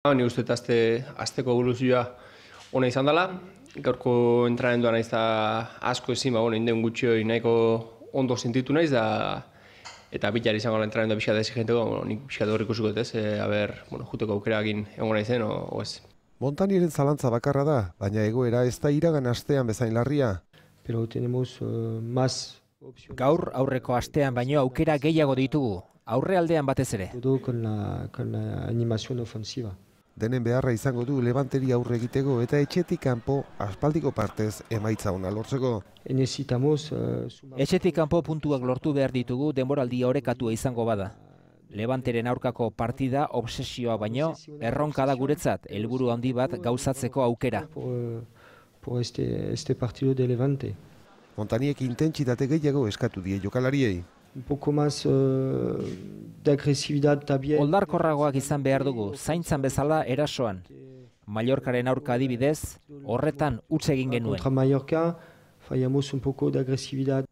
Ni uste azteko evoluzioa ona izan dela. Gaurko entrenamenduan naiz da asko ezin, inden gutxioi nahiko ondo sentitu naiz da eta bilar izango la entrenamendua pixka da exigenteko, nik pixka da hor ikusiko dut, juteko aukerakin egongo naizen o ez. Montaniren zalantza bakarra da, baina egoera ez da iragan astean bezain larria. Pero tenemos más opciones. Gaur aurreko astean baino aukera gehiago ditugu, aurrealdean batez ere. Todo con la animación ofensiva. Denen beharra izango du Levanteri aurre egiteko eta etxetik kanpo aspaldiko partez emaitza ona lortzeko. Necesitamos Etxetik kanpo puntuak lortu behar ditugu denboraldia orekatua izango bada. Levanteren aurkako partida obsesioa baino, erronka da guretzat, helburu handi bat gauzatzeko aukera. por este partido de Levante. Montaniek intentsitate gehiago eskatu die jokalariei. Un poco más de agresividad también. Oldarkorragoak izan behar dugu, zaintzan bezala erasoan. Mallorcaren aurka adibidez, horretan huts egin genuen. Contra Mallorca fallamos un poco de agresividad.